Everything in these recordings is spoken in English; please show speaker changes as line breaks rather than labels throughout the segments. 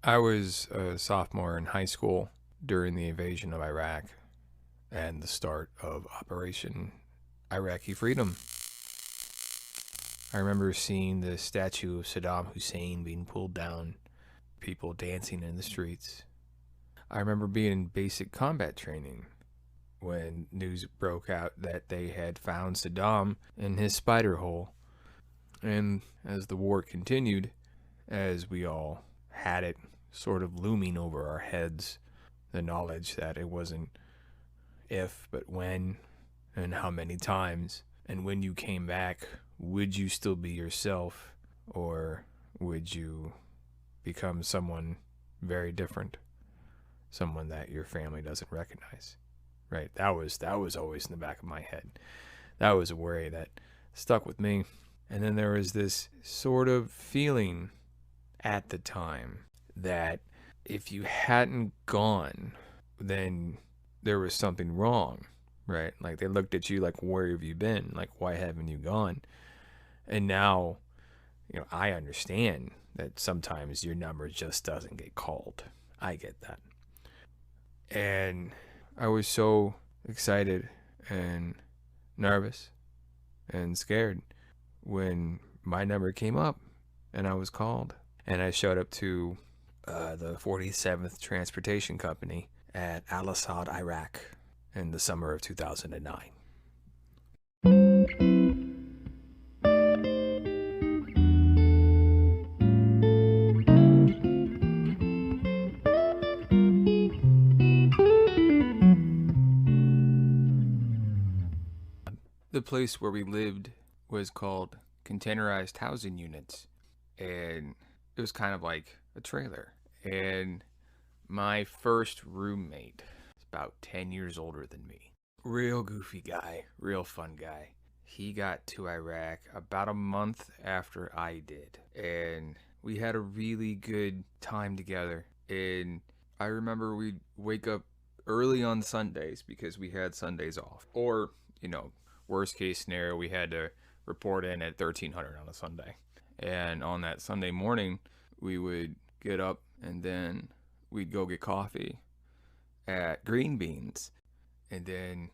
I was a sophomore in high school during the invasion of Iraq and the start of Operation Iraqi Freedom. I remember seeing the statue of Saddam Hussein being pulled down, people dancing in the streets. I remember being in basic combat training when news broke out that they had found Saddam in his spider hole. And as the war continued, as we all had it sort of looming over our heads, the knowledge that it wasn't if, but when, and how many times, and when you came back, would you still be yourself, or would you become someone very different, someone that your family doesn't recognize? Right? That was always in the back of my head. That was a worry that stuck with me. And then there was this sort of feeling at the time that if you hadn't gone, then there was something wrong, right? Like they looked at you like, where have you been? Like, why haven't you gone? And now, I understand that sometimes your number just doesn't get called. I get that. And I was so excited and nervous and scared when my number came up and I was called. And I showed up to the 47th Transportation Company at Asad, Iraq in the summer of 2009. The place where we lived was called containerized housing units, and it was kind of like a trailer. And my first roommate is about 10 years older than me. Real goofy guy, real fun guy. He got to Iraq about a month after I did, and we had a really good time together. And I remember we'd wake up early on Sundays because we had Sundays off. Or, worst case scenario, we had to report in at 1300 on a Sunday. And on that Sunday morning, we would get up and then we'd go get coffee at Green Beans and then,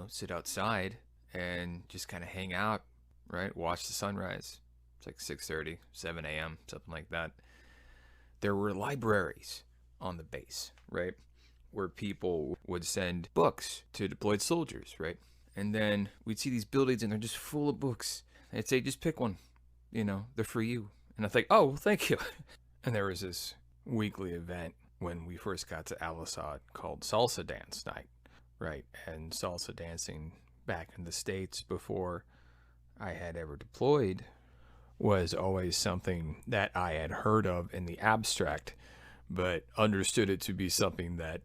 sit outside and just kind of hang out, right? Watch the sunrise. It's like 6:30, 7 a.m., something like that. There were libraries on the base, right? Where people would send books to deployed soldiers, right? And then we'd see these buildings and they're just full of books. They'd say, just pick one, they're for you. And I think, oh, well, thank you. And there was this weekly event when we first got to Al Asad called Salsa Dance Night, right? And salsa dancing back in the States before I had ever deployed was always something that I had heard of in the abstract, but understood it to be something that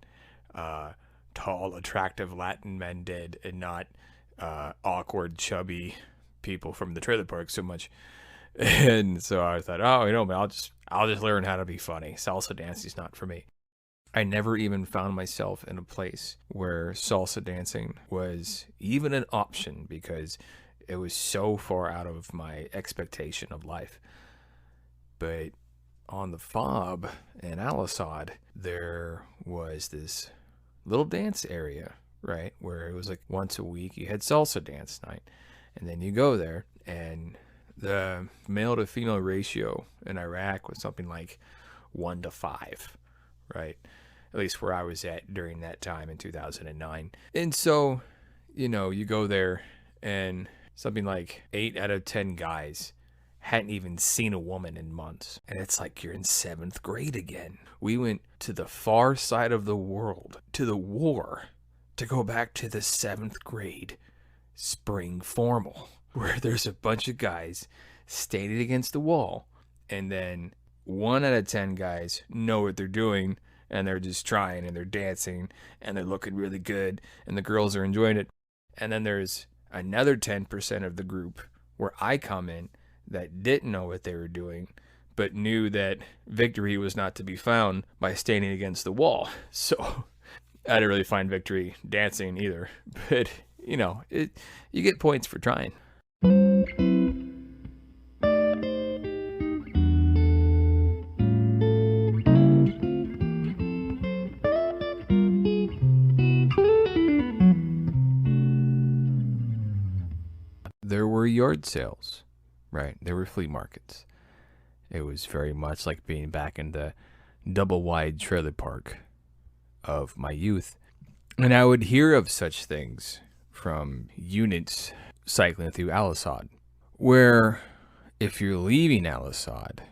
tall, attractive Latin men did, and not awkward, chubby people from the trailer park so much. And so I thought, I'll just learn how to be funny. Salsa dancing's not for me. I never even found myself in a place where salsa dancing was even an option because it was so far out of my expectation of life. But on the FOB in Al Asad, there was this little dance area, right? Where it was like once a week you had salsa dance night. And then you go there and the male to female ratio in Iraq was something like 1-5, right? At least where I was at during that time in 2009. And so, you go there and something like 8 out of 10 guys hadn't even seen a woman in months. And it's like you're in 7th grade again. We went to the far side of the world, to the war, to go back to the 7th grade spring formal, where there's a bunch of guys standing against the wall, and then 1 out of 10 guys know what they're doing, and they're just trying, and they're dancing, and they're looking really good, and the girls are enjoying it. And then there's another 10% of the group where I come in that didn't know what they were doing, but knew that victory was not to be found by standing against the wall. So I didn't really find victory dancing either, but you get points for trying. yard sales, right? They were flea markets. It was very much like being back in the double wide trailer park of my youth. And I would hear of such things from units cycling through Al Asad, where if you're leaving Al Asad,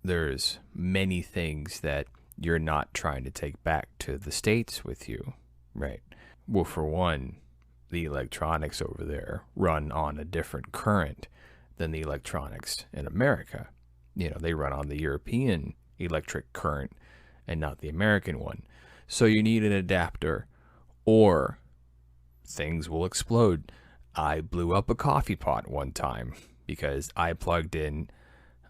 there's many things that you're not trying to take back to the States with you, right? Well, for one, the electronics over there run on a different current than the electronics in America. You know, they run on the European electric current and not the American one. So you need an adapter or things will explode. I blew up a coffee pot one time because I plugged in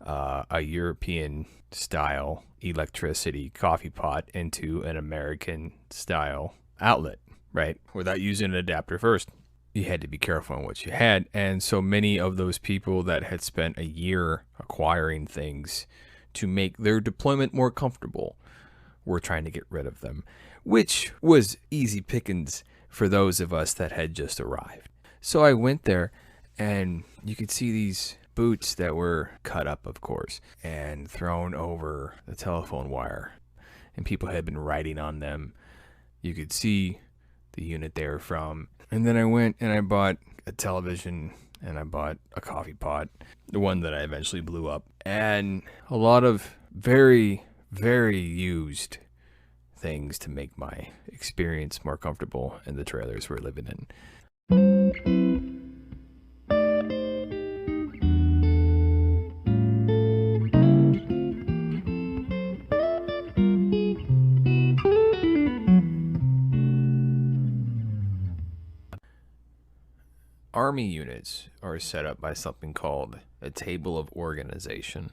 a European style electricity coffee pot into an American style outlet, right? Without using an adapter first. You had to be careful on what you had. And so many of those people that had spent a year acquiring things to make their deployment more comfortable were trying to get rid of them, which was easy pickings for those of us that had just arrived. So I went there and you could see these boots that were cut up, of course, and thrown over the telephone wire. And people had been writing on them. You could see the unit they were from. And then I went and I bought a television and I bought a coffee pot, the one that I eventually blew up, and a lot of very, very used things to make my experience more comfortable in the trailers we're living in. Army units are set up by something called a table of organization.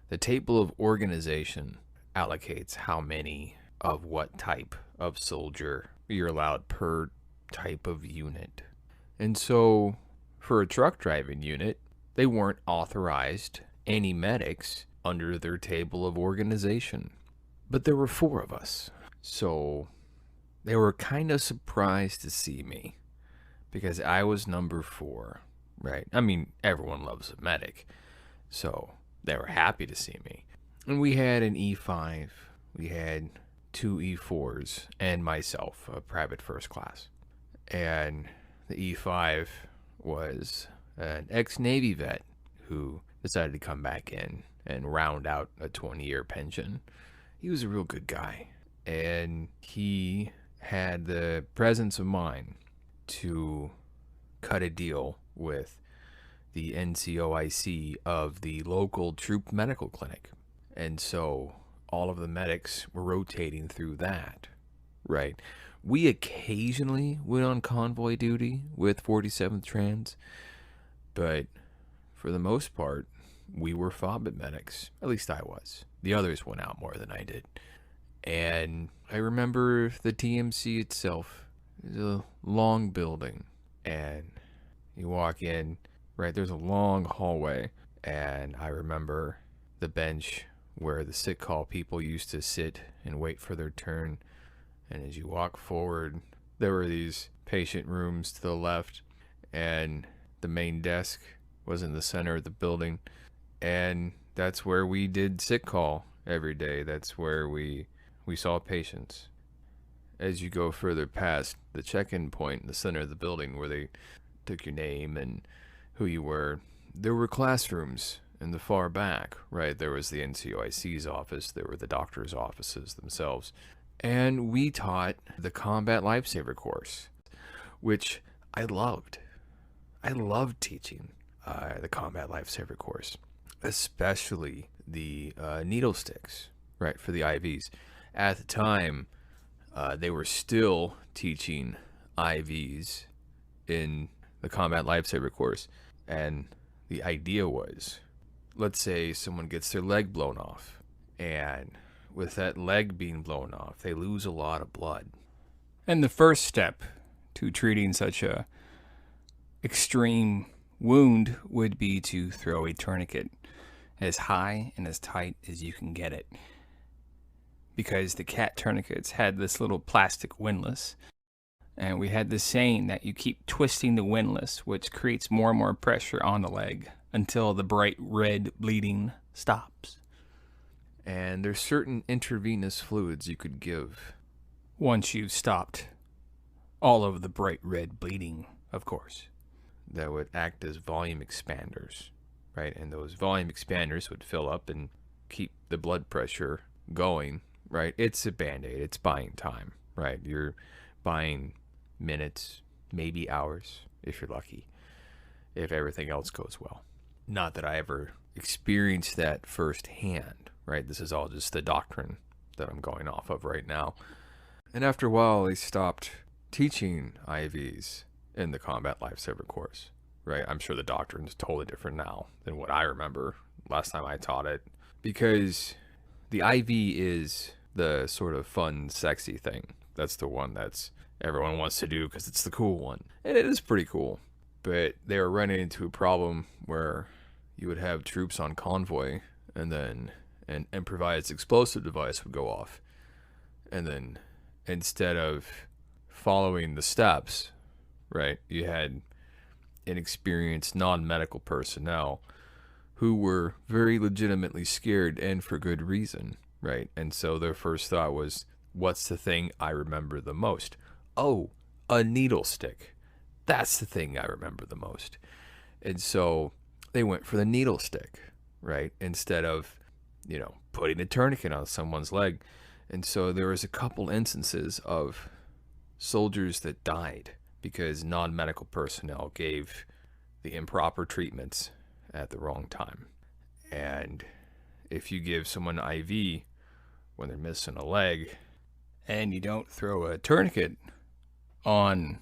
The table of organization allocates how many of what type of soldier you're allowed per type of unit. And so for a truck driving unit, they weren't authorized any medics under their table of organization. But there were 4 of us. So they were kind of surprised to see me because I was number 4, right? I mean, everyone loves a medic. So they were happy to see me. And we had an E5, we had 2 E4s, and myself, a private first class. And the E5 was an ex-Navy vet who decided to come back in and round out a 20-year pension. He was a real good guy. And he had the presence of mind to cut a deal with the NCOIC of the local troop medical clinic. And so all of the medics were rotating through that, right? We occasionally went on convoy duty with 47th Trans, but for the most part, we were FOBIT medics. At least I was. The others went out more than I did. And I remember the TMC itself is a long building, and you walk in, right, there's a long hallway, and I remember the bench where the sick call people used to sit and wait for their turn. And as you walk forward, there were these patient rooms to the left, and the main desk was in the center of the building. And that's where we did sick call every day. That's where we saw patients. As you go further past the check-in point in the center of the building where they took your name and who you were, there were classrooms in the far back, right? There was the NCOIC's office, there were the doctor's offices themselves. And we taught the Combat Lifesaver course, which I loved. I loved teaching the Combat Lifesaver course, especially the needle sticks, right, for the IVs. At the time, they were still teaching IVs in the Combat Lifesaver course. And the idea was, let's say someone gets their leg blown off, and with that leg being blown off, they lose a lot of blood. And the first step to treating such a extreme wound would be to throw a tourniquet as high and as tight as you can get it. Because the cat tourniquets had this little plastic windlass And we had this saying that you keep twisting the windlass, which creates more and more pressure on the leg until the bright red bleeding stops.
And there's certain intravenous fluids you could give.
Once you've stopped all of the bright red bleeding, of course.
That would act as volume expanders, right? And those volume expanders would fill up and keep the blood pressure going, right? It's a band-aid. It's buying time, right? You're buying minutes, maybe hours, if you're lucky, if everything else goes well. Not that I ever experienced that firsthand, right? This is all just the doctrine that I'm going off of right now. And after a while, they stopped teaching IVs in the combat lifesaver course, right? I'm sure the doctrine is totally different now than what I remember last time I taught it, because the IV is the sort of fun, sexy thing. That's the one that's everyone wants to do because it's the cool one, and it is pretty cool. But they were running into a problem where you would have troops on convoy, and then an improvised explosive device would go off, and then instead of following the steps, right, you had inexperienced non-medical personnel who were very legitimately scared, and for good reason, right? And so their first thought was, what's the thing I remember the most? Oh, a needle stick. That's the thing I remember the most. And so they went for the needle stick, right? Instead of, putting a tourniquet on someone's leg. And so there was a couple instances of soldiers that died because non-medical personnel gave the improper treatments at the wrong time. And if you give someone IV when they're missing a leg, and you don't throw a tourniquet on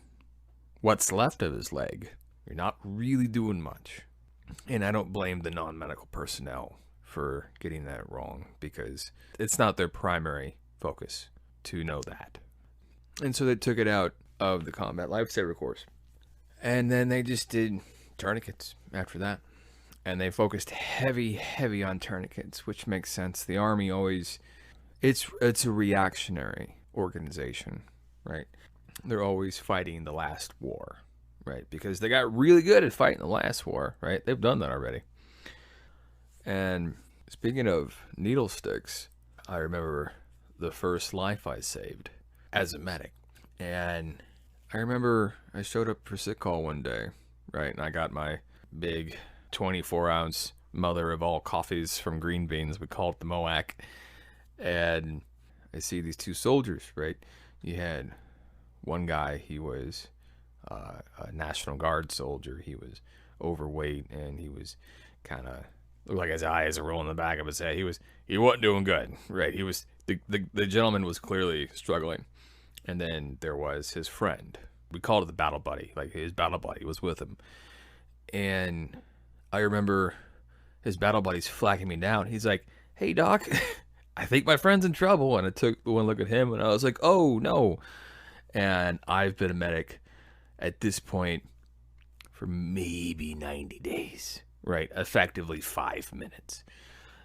what's left of his leg, you're not really doing much. And I don't blame the non-medical personnel for getting that wrong, because it's not their primary focus to know that. And so they took it out of the combat lifesaver course. And then they just did tourniquets after that. And they focused heavy on tourniquets, which makes sense. The Army always, it's a reactionary organization, right? They're always fighting the last war, right? Because they got really good at fighting the last war, right? They've done that already. And speaking of needle sticks, I remember the first life I saved as a medic. And I remember I showed up for sick call one day, right? And I got my big 24-ounce mother of all coffees from green beans. We call it the MOAC. And I see these two soldiers, right? You had one guy, he was a National Guard soldier. He was overweight, and he was kind of looked like his eyes were rolling in the back of his head. He wasn't doing good, right? He was the gentleman was clearly struggling. And then there was his friend. We called it the battle buddy. Like, his battle buddy was with him. And I remember his battle buddy's flagging me down. He's like, "Hey, Doc, I think my friend's in trouble." And I took one look at him, and I was like, "Oh, no." And I've been a medic at this point for maybe 90 days, right? Effectively 5 minutes.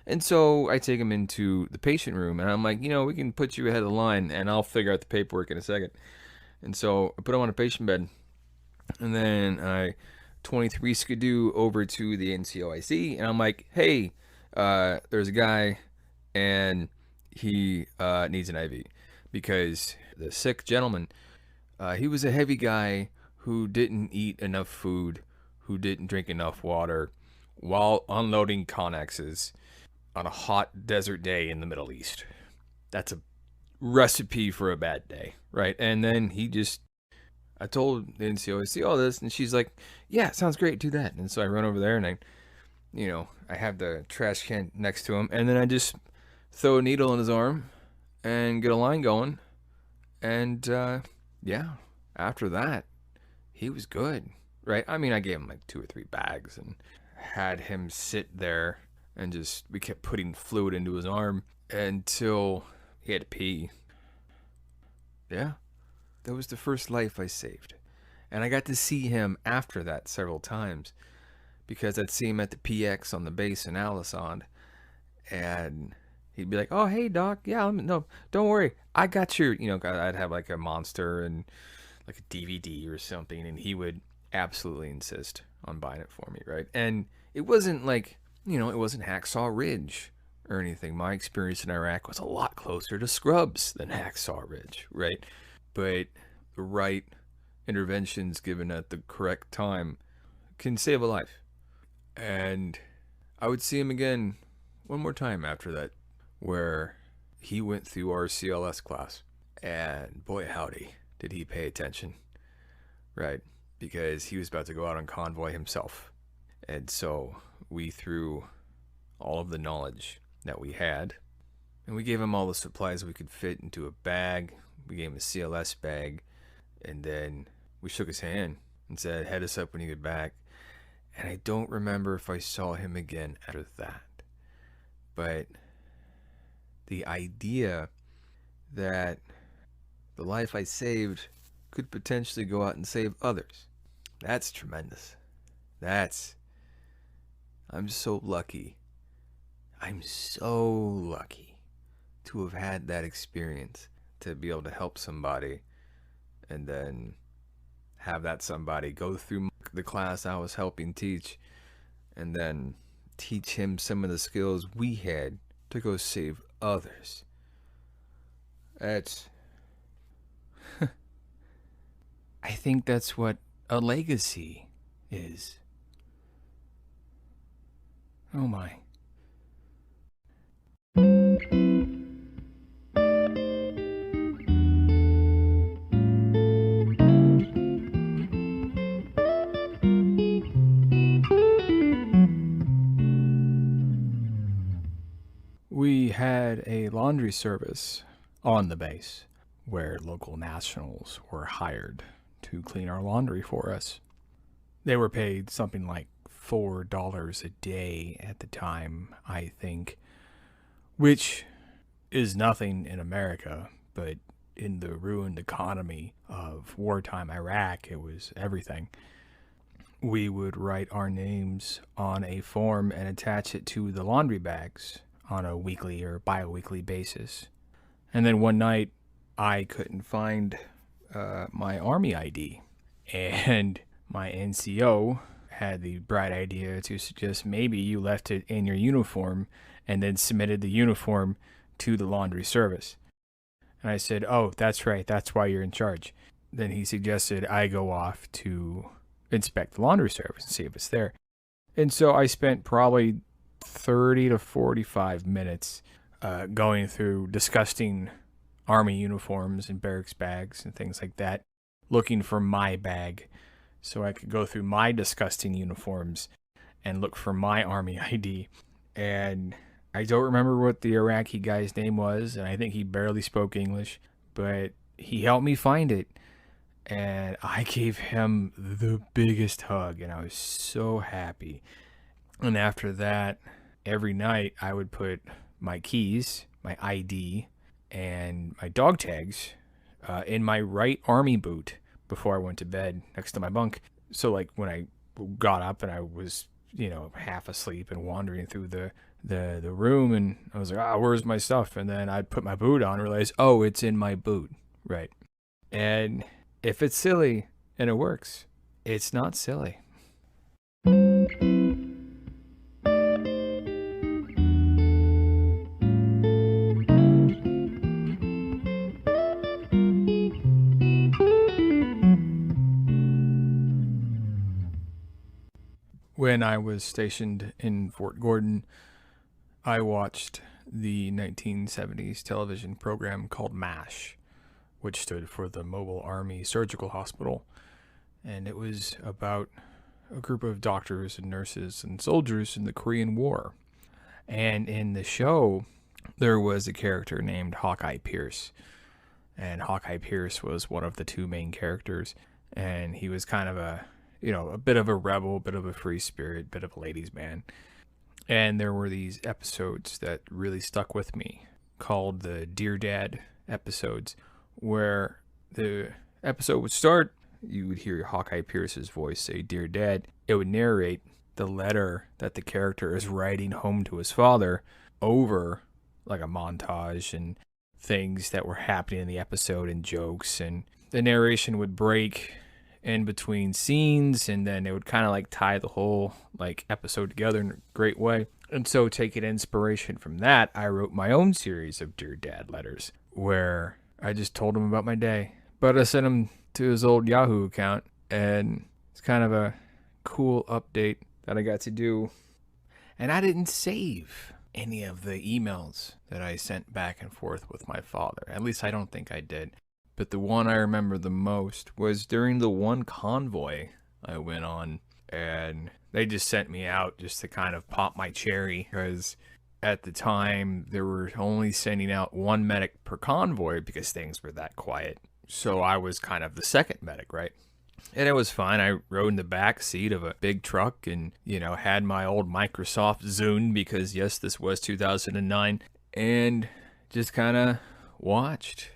And so I take him into the patient room, and I'm like, we can put you ahead of the line, and I'll figure out the paperwork in a second. And so I put him on a patient bed, and then I 23 skidoo over to the NCOIC, and I'm like, "Hey, there's a guy, and he needs an IV." Because the sick gentleman, he was a heavy guy who didn't eat enough food, who didn't drink enough water, while unloading Connexes on a hot desert day in the Middle East. That's a recipe for a bad day, right? And then I told the NCOIC all this, and she's like, "Yeah, sounds great, do that." And so I run over there, and I have the trash can next to him, and then I just throw a needle in his arm and get a line going. And after that, he was good, right? I mean, I gave him like 2 or 3 bags and had him sit there, and we kept putting fluid into his arm until he had to pee. Yeah, that was the first life I saved. And I got to see him after that several times, because I'd see him at the PX on the base in Asad, and he'd be like, "Oh, hey, Doc. Yeah, no, don't worry. I got your," I'd have like a monster and like a DVD or something, and he would absolutely insist on buying it for me, right? And it wasn't like, it wasn't Hacksaw Ridge or anything. My experience in Iraq was a lot closer to Scrubs than Hacksaw Ridge, right? But the right interventions given at the correct time can save a life. And I would see him again one more time after that, where he went through our CLS class. And boy, howdy, did he pay attention, right? Because he was about to go out on convoy himself. And so we threw all of the knowledge that we had, and we gave him all the supplies we could fit into a bag. We gave him a CLS bag, and then we shook his hand and said, head us up when you get back. And I don't remember if I saw him again after that. But the idea that the life I saved could potentially go out and save others, that's tremendous. I'm so lucky. I'm so lucky to have had that experience, to be able to help somebody and then have that somebody go through the class I was helping teach and then teach him some of the skills we had to go save others. That's I think that's what a legacy is. Oh my. We had a laundry service on the base where local nationals were hired to clean our laundry for us. They were paid something like $4 a day at the time, I think, which is nothing in America, but in the ruined economy of wartime Iraq, it was everything. We would write our names on a form and attach it to the laundry bags on a weekly or bi-weekly basis. And then one night, I couldn't find my Army ID, and my NCO had the bright idea to suggest maybe you left it in your uniform and then submitted the uniform to the laundry service. And I said, oh, that's right, that's why you're in charge. Then he suggested I go off to inspect the laundry service and see if it's there. And so I spent probably 30 to 45 minutes going through disgusting Army uniforms and barracks bags and things like that, looking for my bag so I could go through my disgusting uniforms and look for my Army ID. And I don't remember what the Iraqi guy's name was, and I think he barely spoke English, but he helped me find it. And I gave him the biggest hug, and I was so happy. And after that, every night I would put my keys, my ID, and my dog tags in my right Army boot before I went to bed next to my bunk. So like when I got up and I was, half asleep and wandering through the room, and I was like, where's my stuff? And then I'd put my boot on and realize, oh, it's in my boot. Right. And if it's silly and it works, it's not silly. When I was stationed in Fort Gordon, I watched the 1970s television program called MASH, which stood for the Mobile Army Surgical Hospital. And it was about a group of doctors and nurses and soldiers in the Korean War. And in the show, there was a character named Hawkeye Pierce. And Hawkeye Pierce was one of the two main characters. And he was kind of a bit of a rebel, bit of a free spirit, bit of a ladies' man. And there were these episodes that really stuck with me called the Dear Dad episodes, where the episode would start, you would hear Hawkeye Pierce's voice say, Dear Dad. It would narrate the letter that the character is writing home to his father over like a montage and things that were happening in the episode and jokes. And
the narration would break in between scenes, and then it would kind of like tie the whole like episode together in a great way. And so, taking inspiration from that, I wrote my own series of Dear Dad letters where I just told him about my day. But I sent him to his old Yahoo account, and it's kind of a cool update that I got to do. And I didn't save any of the emails that I sent back and forth with my father. At least I don't think I did. But the one I remember the most was during the one convoy I went on, and they just sent me out just to kind of pop my cherry, because at the time they were only sending out one medic per convoy because things were that quiet. So I was kind of the second medic, right? And it was fine. I rode in the back seat of a big truck and, had my old Microsoft Zune, because yes, this was 2009, and just kind of watched.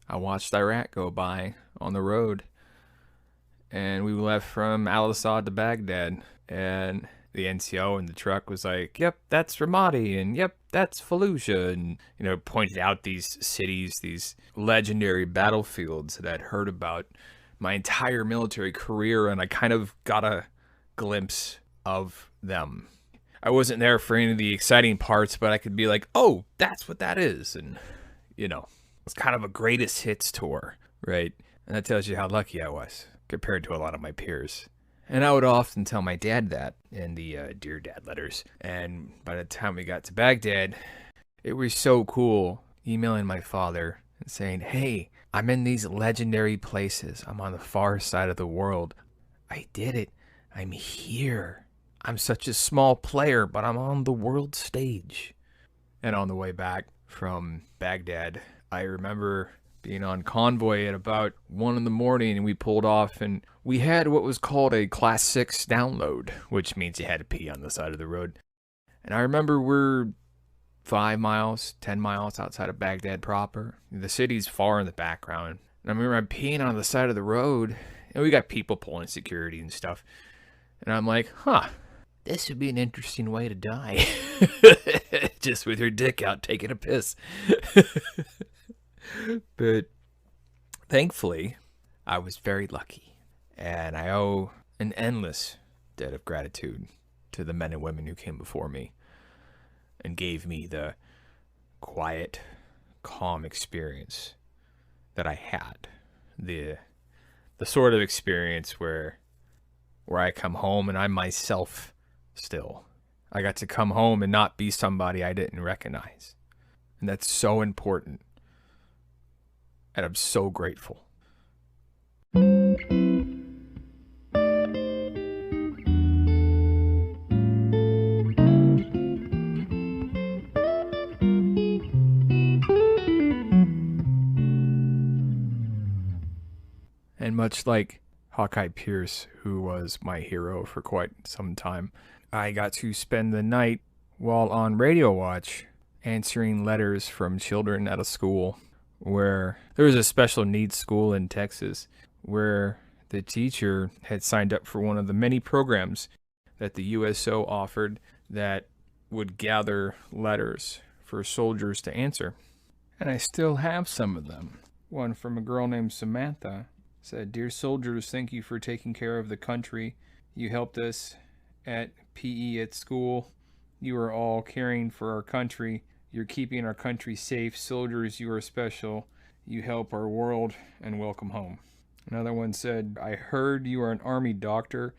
I watched Iraq go by on the road, and we left from Al-Assad to Baghdad, and the NCO in the truck was like, yep, that's Ramadi, and yep, that's Fallujah, and, pointed out these cities, these legendary battlefields that I'd heard about my entire military career, and I kind of got a glimpse of them. I wasn't there for any of the exciting parts, but I could be like, oh, that's what that is, and, it's kind of a greatest hits tour, right? And that tells you how lucky I was compared to a lot of my peers. And I would often tell my dad that in the Dear Dad letters. And by the time we got to Baghdad, it was so cool emailing my father and saying, hey, I'm in these legendary places. I'm on the far side of the world. I did it. I'm here. I'm such a small player, but I'm on the world stage. And on the way back from Baghdad, I remember being on convoy at about 1 a.m, and we pulled off, and we had what was called a Class 6 download, which means you had to pee on the side of the road. And I remember we're 5 miles, 10 miles outside of Baghdad proper. The city's far in the background. And I remember I'm peeing on the side of the road, and we got people pulling security and stuff. And I'm like, this would be an interesting way to die. Just with your dick out taking a piss. But thankfully, I was very lucky. And I owe an endless debt of gratitude to the men and women who came before me and gave me the quiet, calm experience that I had. The sort of experience where I come home and I'm myself still. I got to come home and not be somebody I didn't recognize. And that's so important. And I'm so grateful. And much like Hawkeye Pierce, who was my hero for quite some time, I got to spend the night while on radio watch answering letters from children at a school where there was a special needs school in Texas where the teacher had signed up for one of the many programs that the USO offered that would gather letters for soldiers to answer. And I still have some of them. One from a girl named Samantha said, "Dear soldiers, thank you for taking care of the country. You helped us at PE at school. You are all caring for our country. You're keeping our country safe. Soldiers, you are special. You help our world, and welcome home." Another one said, "I heard you are an Army doctor.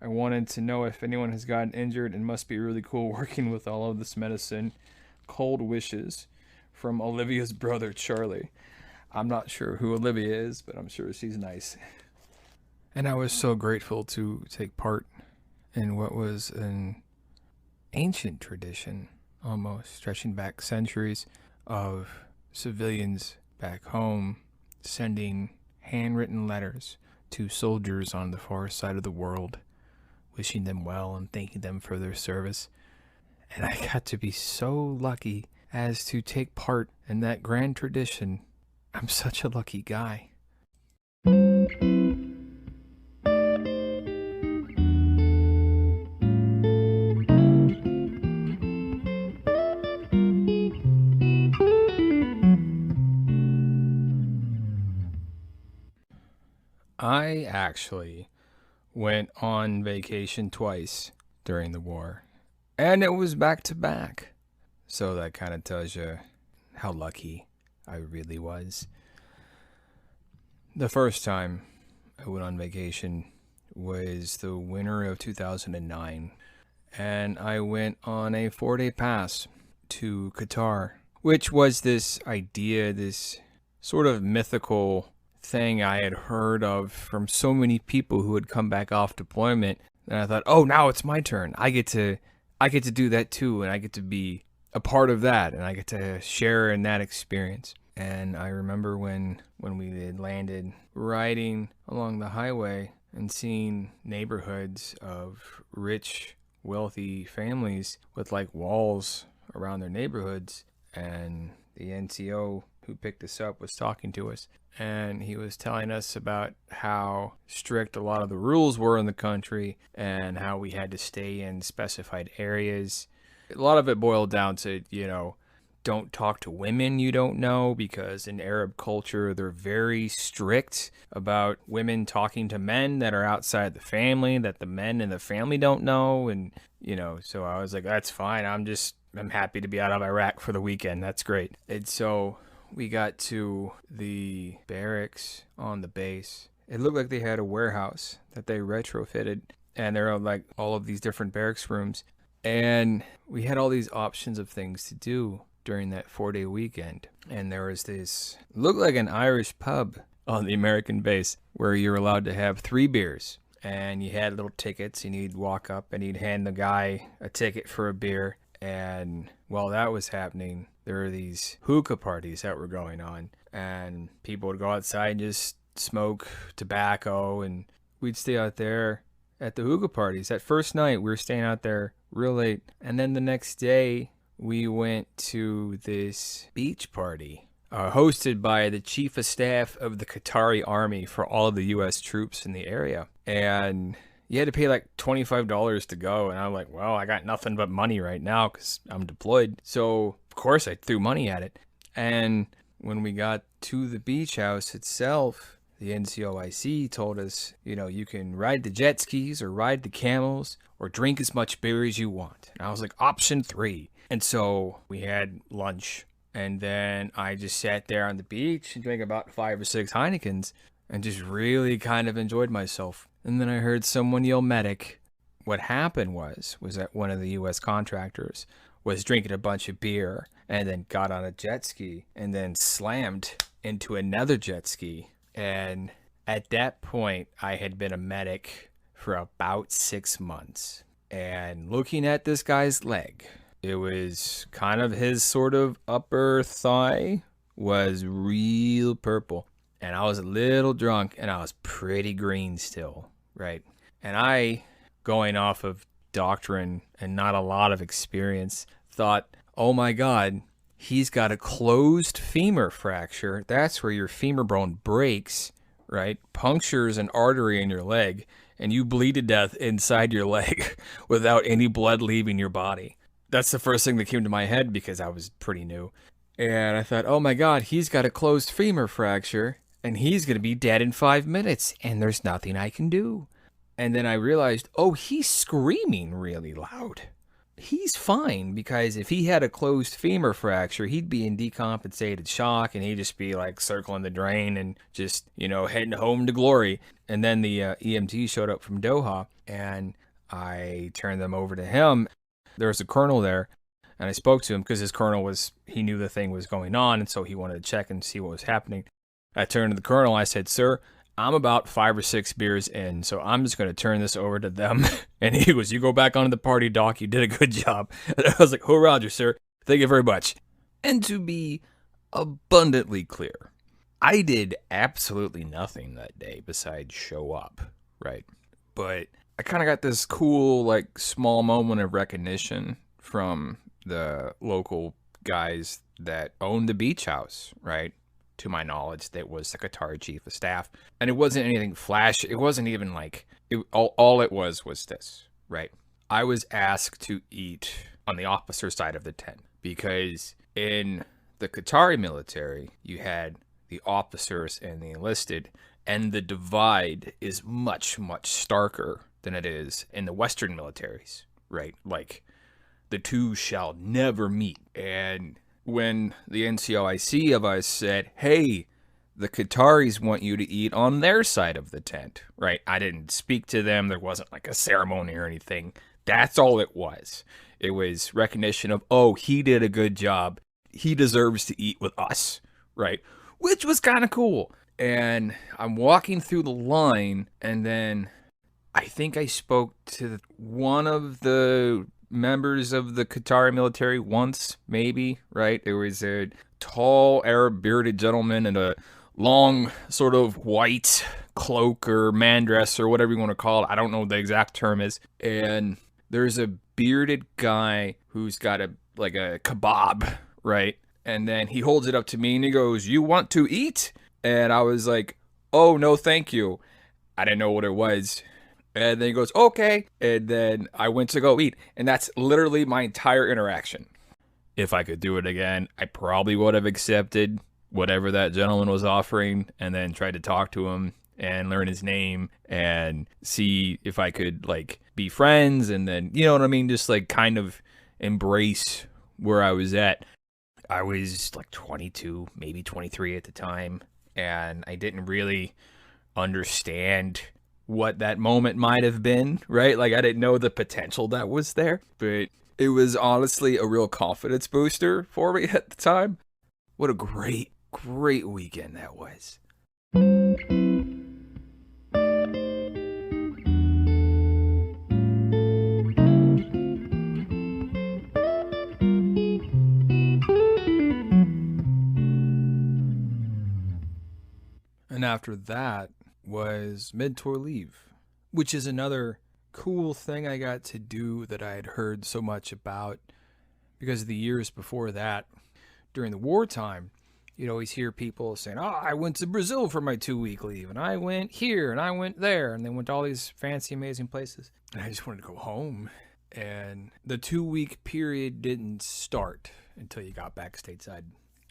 I wanted to know if anyone has gotten injured, and must be really cool working with all of this medicine. Cold wishes." From Olivia's brother, Charlie. I'm not sure who Olivia is, but I'm sure she's nice. And I was so grateful to take part in what was an ancient tradition, almost stretching back centuries, of civilians back home sending handwritten letters to soldiers on the far side of the world, wishing them well and thanking them for their service. And I got to be so lucky as to take part in that grand tradition. I'm such a lucky guy. I actually went on vacation twice during the war, and it was back to back. So that kind of tells you how lucky I really was. The first time I went on vacation was the winter of 2009, and I went on a 4-day pass to Qatar, which was this idea, this sort of mythical thing I had heard of from so many people who had come back off deployment. And I thought, oh, now it's my turn. I get to do that too, and I get to be a part of that, and I get to share in that experience. And I remember when we had landed, riding along the highway and seeing neighborhoods of rich, wealthy families with like walls around their neighborhoods. And the NCO who picked us up was talking to us. And he was telling us about how strict a lot of the rules were in the country and how we had to stay in specified areas. A lot of it boiled down to, don't talk to women you don't know, because in Arab culture, they're very strict about women talking to men that are outside the family, that the men in the family don't know. And, so I was like, that's fine. I'm happy to be out of Iraq for the weekend. That's great. And so we got to the barracks on the base. It looked like they had a warehouse that they retrofitted, and there are like all of these different barracks rooms. And we had all these options of things to do during that 4-day weekend. And there was this, looked like an Irish pub on the American base where you're allowed to have 3 beers. And you had little tickets, and you'd walk up and you'd hand the guy a ticket for a beer. And while that was happening, there were these hookah parties that were going on. And people would go outside and just smoke tobacco. And we'd stay out there at the hookah parties. That first night, we were staying out there real late. And then the next day, we went to this beach party hosted by the chief of staff of the Qatari army for all of the U.S. troops in the area. And you had to pay like $25 to go. And I'm like, well, I got nothing but money right now because I'm deployed. So, of course, I threw money at it. And when we got to the beach house itself, the NCOIC told us, you can ride the jet skis or ride the camels or drink as much beer as you want. And I was like, option 3. And so we had lunch. And then I just sat there on the beach and drank about 5 or 6 Heinekens and just really kind of enjoyed myself. And then I heard someone yell medic. What happened was that one of the U.S. contractors was drinking a bunch of beer and then got on a jet ski and then slammed into another jet ski. And at that point, I had been a medic for about 6 months. And looking at this guy's leg, it was kind of his sort of upper thigh was real purple. And I was a little drunk, and I was pretty green still, right? And I, going off of doctrine and not a lot of experience, thought, oh my God, he's got a closed femur fracture. That's where your femur bone breaks, right? Punctures an artery in your leg, and you bleed to death inside your leg without any blood leaving your body. That's the first thing that came to my head because I was pretty new. And I thought, oh my God, he's got a closed femur fracture, and he's going to be dead in 5 minutes, and there's nothing I can do. And then I realized, oh, he's screaming really loud. He's fine, because if he had a closed femur fracture, he'd be in decompensated shock, and he'd just be like circling the drain and just, heading home to glory. And then the EMT showed up from Doha, and I turned them over to him. There was a colonel there, and I spoke to him because his colonel he knew the thing was going on, and so he wanted to check and see what was happening. I turned to the colonel. I said, sir, I'm about 5 or 6 beers in, so I'm just going to turn this over to them. And he goes, you go back onto the party, Doc. You did a good job. And I was like, oh, Roger, sir. Thank you very much. And to be abundantly clear, I did absolutely nothing that day besides show up, right? But I kind of got this cool, small moment of recognition from the local guys that owned the beach house, right? To my knowledge, that was the Qatar chief of staff. And it wasn't anything flash. It wasn't even all it was this, right? I was asked to eat on the officer side of the tent because in the Qatari military, you had the officers and the enlisted, And the divide is much, much starker than it is in the Western militaries, right? Like, the two shall never meet. And when the NCOIC of us said, hey, the Qataris want you to eat on their side of the tent, right? I didn't speak to them. There wasn't like a ceremony or anything. That's all it was. It was recognition of, oh, he did a good job. He deserves to eat with us, right? Which was kind of cool. And I'm walking through the line, and then I think I spoke to one of the members of the Qatari military once, maybe, right? There was a tall Arab bearded gentleman in a long sort of white cloak or man dress or whatever you want to call it. I don't know what the exact term is. And there's a bearded guy who's got a kebab, right? And then he holds it up to me and he goes, "You want to eat?" And I was like, "Oh, no, thank you." I didn't know what it was. And then he goes, "Okay." And then I went to go eat. And that's literally my entire interaction. If I could do it again, I probably would have accepted whatever that gentleman was offering and then tried to talk to him and learn his name and see if I could like be friends and then, you know what I mean? Just like kind of embrace where I was at. I was like 22, maybe 23 at the time. And I didn't really understand what that moment might have been, right? Like I didn't know the potential that was there, but it was honestly a real confidence booster for me at the time. What a great, great weekend that was. And after that was mid-tour leave, which is another cool thing I got to do that I had heard so much about because the years before that, during the wartime, you'd always hear people saying, "Oh, I went to Brazil for my 2-week leave, and I went here, and I went there," and they went to all these fancy, amazing places. And I just wanted to go home. And the 2-week period didn't start until you got back stateside,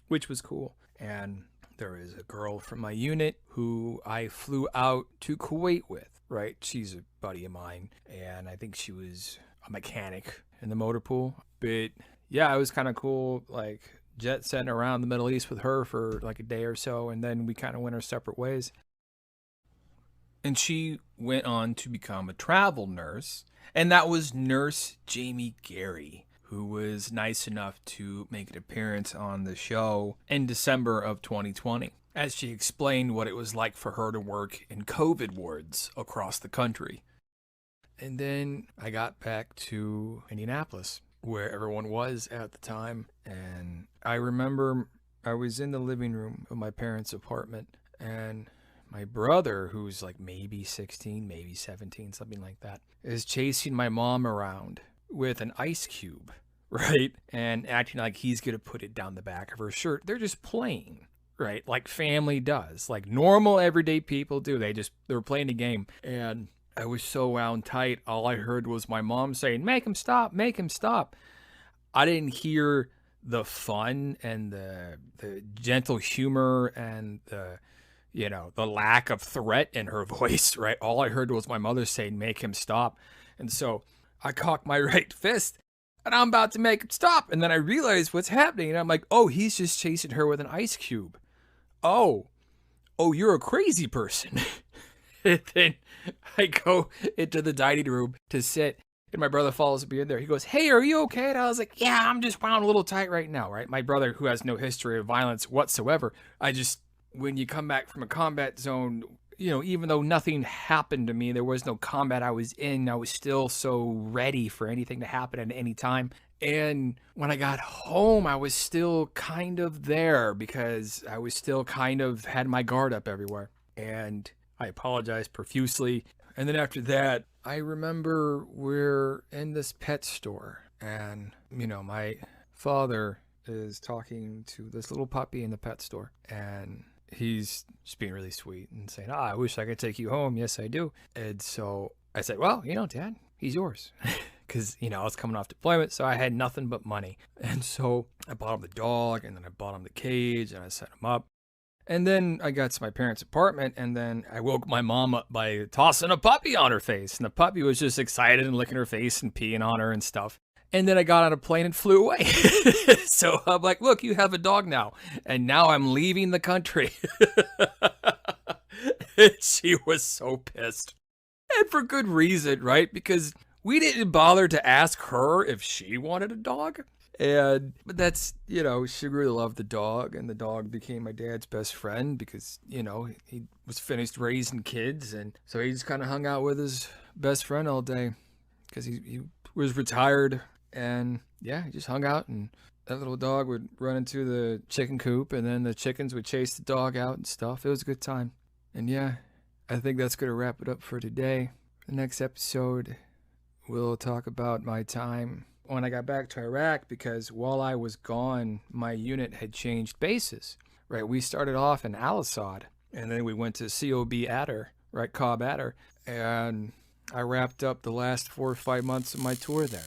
which was cool. And there was a girl from my unit who I flew out to Kuwait with, right? She's a buddy of mine, and I think she was a mechanic in the motor pool. But yeah, it was kind of cool, like jet setting around the Middle East with her for like a day or so, and then we kind of went our separate ways. And she went on to become a travel nurse, and that was Nurse Jamie Gary, who was nice enough to make an appearance on the show in December of 2020, as she explained what it was like for her to work in COVID wards across the country. And then I got back to Indianapolis, where everyone was at the time, and I remember I was in the living room of my parents' apartment, and my brother, who's like maybe 16, maybe 17, something like that, is chasing my mom around with an ice cube, right? And acting like he's going to put it down the back of her shirt. They're just playing, right? Like family does, like normal everyday people do. They're playing a game. And I was so wound tight. All I heard was my mom saying, "Make him stop, make him stop." I didn't hear the fun and the gentle humor and the lack of threat in her voice, right? All I heard was my mother saying, "Make him stop." And so I cocked my right fist and I'm about to make him stop. And then I realized what's happening. And I'm like, "Oh, he's just chasing her with an ice cube. Oh, you're a crazy person." And then I go into the dining room to sit, and my brother follows me in there. He goes, "Hey, are you okay?" And I was like, "Yeah, I'm just wound a little tight right now," right? My brother, who has no history of violence whatsoever, when you come back from a combat zone, even though nothing happened to me, there was no combat I was in, I was still so ready for anything to happen at any time. And when I got home, I was still kind of there because I was still kind of had my guard up everywhere. And I apologized profusely. And then after that, I remember we're in this pet store, and, my father is talking to this little puppy in the pet store, and he's just being really sweet and saying, "I wish I could take you home." "Yes, I do." And so I said, "Well, Dad, he's yours." Because, I was coming off deployment, so I had nothing but money. And so I bought him the dog, and then I bought him the cage, and I set him up. And then I got to my parents' apartment, and then I woke my mom up by tossing a puppy on her face. And the puppy was just excited and licking her face and peeing on her and stuff. And then I got on a plane and flew away. So I'm like, look, you have a dog now. And now I'm leaving the country. She was so pissed. And for good reason, right? Because we didn't bother to ask her if she wanted a dog. But that's, she really loved the dog, and the dog became my dad's best friend because, he was finished raising kids. And so he just kind of hung out with his best friend all day because he was retired. And yeah, he just hung out, and that little dog would run into the chicken coop, and then the chickens would chase the dog out and stuff. It was a good time. And yeah, I think that's going to wrap it up for today. The next episode, we'll talk about my time when I got back to Iraq, because while I was gone, my unit had changed bases, right? We started off in Al Asad, and then we went to COB Adder, right? Cobb Adder. And I wrapped up the last 4 or 5 months of my tour there.